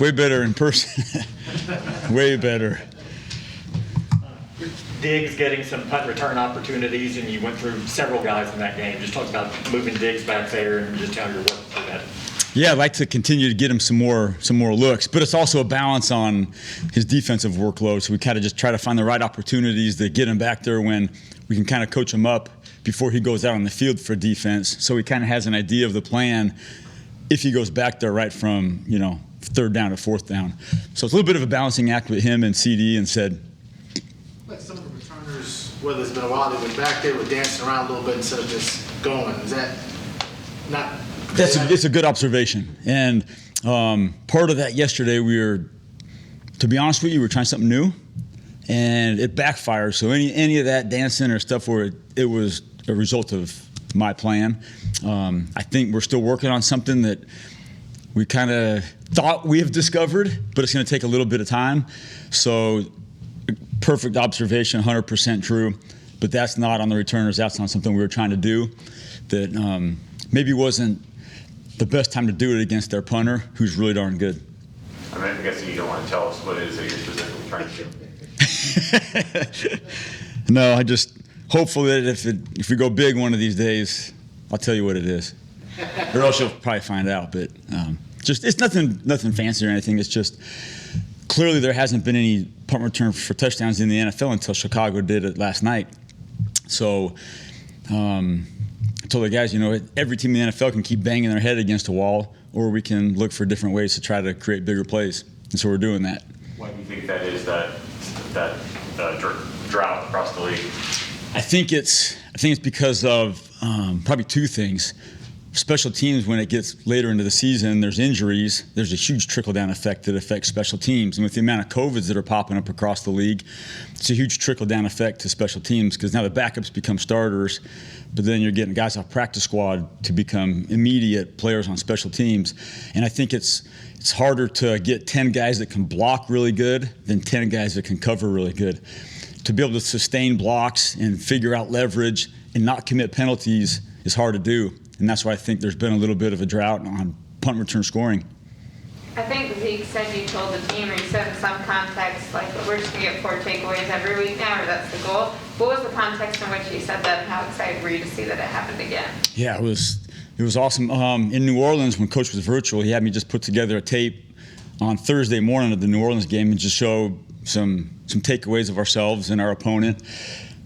Way better in person. Way better. Diggs getting some punt return opportunities, and you went through several guys in that game. Just talk about moving Diggs back there and just how you're working through that. Yeah, I'd like to continue to get him some more looks, but it's also a balance on his defensive workload. So we kind of just try to find the right opportunities to get him back there when we can kind of coach him up before he goes out on the field for defense. So he kind of has an idea of the plan if he goes back there right from, third down to fourth down. So it's a little bit of a balancing act with him and CD and said. Like some of the returners, whether it's been a while, they went back there, were dancing around a little bit instead of just going. Is that not? It's a good observation. And part of that yesterday, to be honest with you, we were trying something new, and it backfired. So any of that dancing or stuff where it was a result of my plan. I think we're still working on something that we kind of thought we have discovered, but it's going to take a little bit of time. So perfect observation, 100% true, but that's not on the returners. That's not something we were trying to do that maybe wasn't the best time to do it against their punter, who's really darn good. I guess you don't want to tell us what it is that you're specifically trying to do. No, hopefully that if we go big one of these days, I'll tell you what it is. Or else you'll probably find out, but it's nothing fancy or anything. It's just clearly there hasn't been any punt return for touchdowns in the NFL until Chicago did it last night. So I told the guys, every team in the NFL can keep banging their head against a wall, or we can look for different ways to try to create bigger plays. And so we're doing that. Why do you think that is, that drought across the league? I think it's because of probably two things. Special teams, when it gets later into the season, there's injuries. There's a huge trickle-down effect that affects special teams. And with the amount of COVIDs that are popping up across the league, it's a huge trickle-down effect to special teams because now the backups become starters, but then you're getting guys off practice squad to become immediate players on special teams. And I think it's harder to get 10 guys that can block really good than 10 guys that can cover really good. To be able to sustain blocks and figure out leverage and not commit penalties is hard to do. And that's why I think there's been a little bit of a drought on punt return scoring. I think Zeke said you told the team, or you said in some context, like, we're just going to get 4 takeaways every week now, or that's the goal. What was the context in which you said that, and how excited were you to see that it happened again? Yeah, it was awesome. In New Orleans, when Coach was virtual, he had me just put together a tape on Thursday morning of the New Orleans game and just show some takeaways of ourselves and our opponent.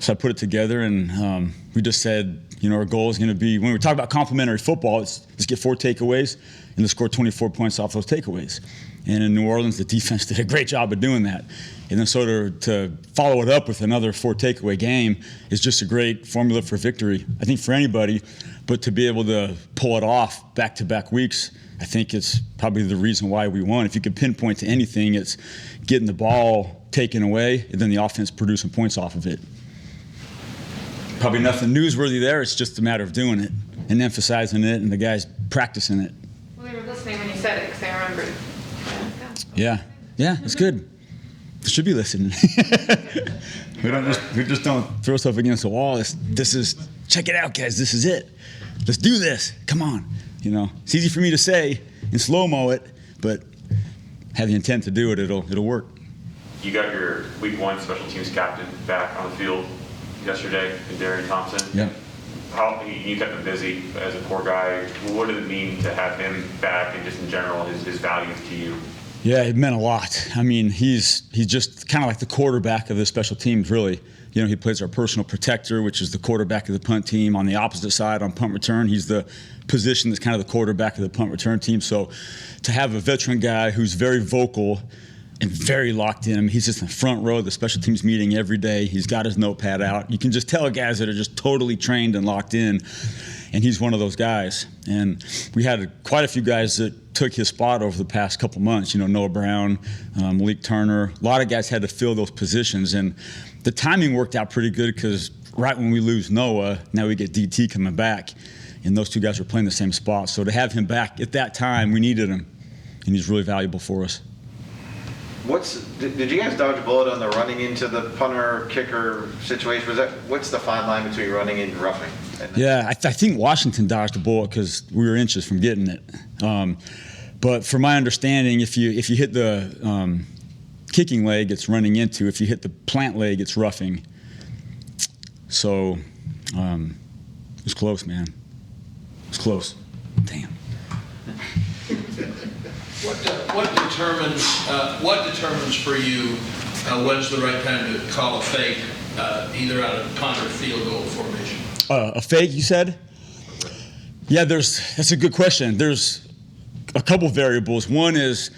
So I put it together, and we just said, our goal is going to be, when we talk about complementary football, it's get 4 takeaways and to score 24 points off those takeaways. And in New Orleans, the defense did a great job of doing that. And then so to follow it up with another 4 takeaway game is just a great formula for victory, I think, for anybody. But to be able to pull it off back-to-back weeks, I think it's probably the reason why we won. If you could pinpoint to anything, it's getting the ball taken away and then the offense producing points off of it. Probably nothing newsworthy there. It's just a matter of doing it and emphasizing it and the guys practicing it. Well, they were listening when you said it because I remembered. Yeah, it's good. They should be listening. we just don't throw stuff against the wall. This is check it out, guys. This is it. Let's do this. Come on. It's easy for me to say and slow-mo it, but have the intent to do it. It'll work. You got your Week 1 special teams captain back on the field yesterday, Darian Thompson. Yeah. You kept him busy as a core guy. What did it mean to have him back, and just in general his values to you? Yeah, it meant a lot. I mean, he's just kind of like the quarterback of the special teams, really. He plays our personal protector, which is the quarterback of the punt team. On the opposite side, on punt return, he's the position that's kind of the quarterback of the punt return team. So to have a veteran guy who's very vocal and very locked in. I mean, he's just in the front row of the special teams meeting every day. He's got his notepad out. You can just tell guys that are just totally trained and locked in, and he's one of those guys. And we had quite a few guys that took his spot over the past couple months. Noah Brown, Malik Turner. A lot of guys had to fill those positions, and the timing worked out pretty good because right when we lose Noah, now we get DT coming back, and those two guys are playing the same spot. So to have him back at that time, we needed him, and he's really valuable for us. Did you guys dodge a bullet on the running into the punter kicker situation? What's the fine line between running and roughing? And yeah, I think Washington dodged a bullet because we were inches from getting it. But from my understanding, if you hit the kicking leg, it's running into. If you hit the plant leg, it's roughing. So it was close, man. It was close. Damn. What determines for you when's the right time to call a fake, either out of punt or field goal formation? A fake, you said? Yeah, that's a good question. There's a couple variables. One is,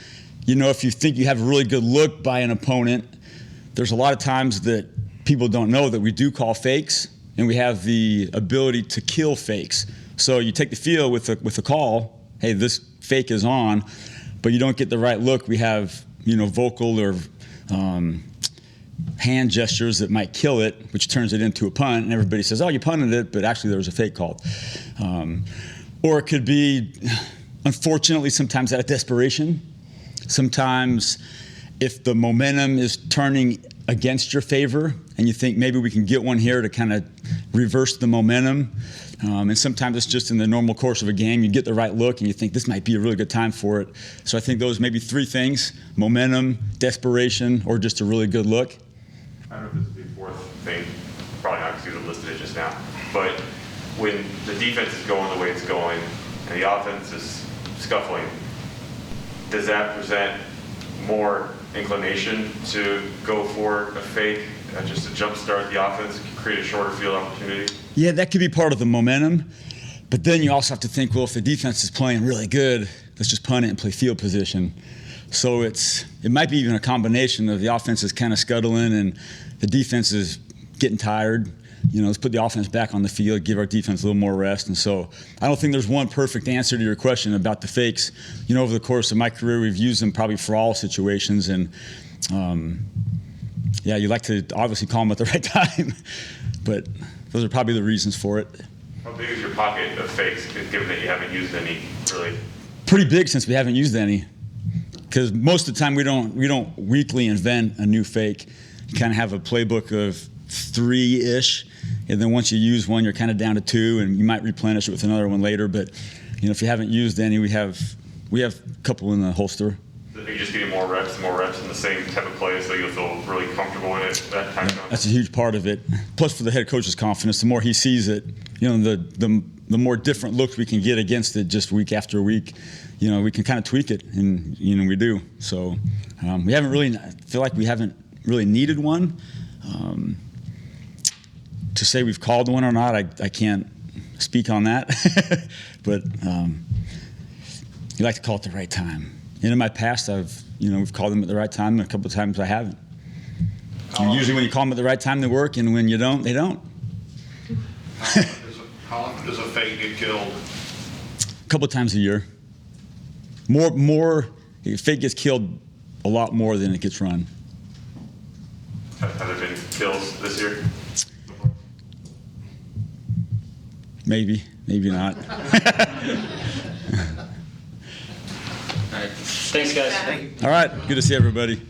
if you think you have a really good look by an opponent, there's a lot of times that people don't know that we do call fakes, and we have the ability to kill fakes. So you take the field with a call, hey, this fake is on, but you don't get the right look. We have, vocal or hand gestures that might kill it, which turns it into a punt, and everybody says, oh, you punted it, but actually there was a fake called. Or it could be, unfortunately, sometimes out of desperation. Sometimes if the momentum is turning against your favor and you think maybe we can get one here to kind of reverse the momentum, and sometimes it's just in the normal course of a game, you get the right look and you think this might be a really good time for it. So I think those may be three things: momentum, desperation, or just a really good look. I don't know if this is the fourth thing, probably not because you listed it just now, but when the defense is going the way it's going and the offense is scuffling, does that present more inclination to go for a fake, just to jumpstart the offense, create a shorter field opportunity? Yeah, that could be part of the momentum, but then you also have to think, well, if the defense is playing really good, let's just punt it and play field position. So it might be even a combination of the offense is kind of scuttling and the defense is getting tired. Let's put the offense back on the field, give our defense a little more rest. And so I don't think there's one perfect answer to your question about the fakes. Over the course of my career, we've used them probably for all situations. And you like to obviously call them at the right time, but those are probably the reasons for it. How big is your pocket of fakes, given that you haven't used any, really? Pretty big, since we haven't used any. Because most of the time we don't weekly invent a new fake. You kind of have a playbook of 3-ish, and then once you use one, you're kind of down to 2, and you might replenish it with another one later. But if you haven't used any, we have a couple in the holster. So you're just getting more reps in the same type of play, so you'll feel really comfortable in it that time. That's a huge part of it. Plus, for the head coach's confidence, the more he sees it, the more different looks we can get against it just week after week. We can kind of tweak it, and we do. So we haven't really. I feel like we haven't really needed one. To say we've called one or not, I can't speak on that. But you like to call it the right time. And in my past, we've called them at the right time, and a couple of times I haven't. And usually when you call them at the right time, they work, and when you don't, they don't. How often does a fake get killed? A couple of times a year. More. A fake gets killed a lot more than it gets run. Have there been kills this year? Maybe not. All right. Thanks, guys. All right, good to see everybody.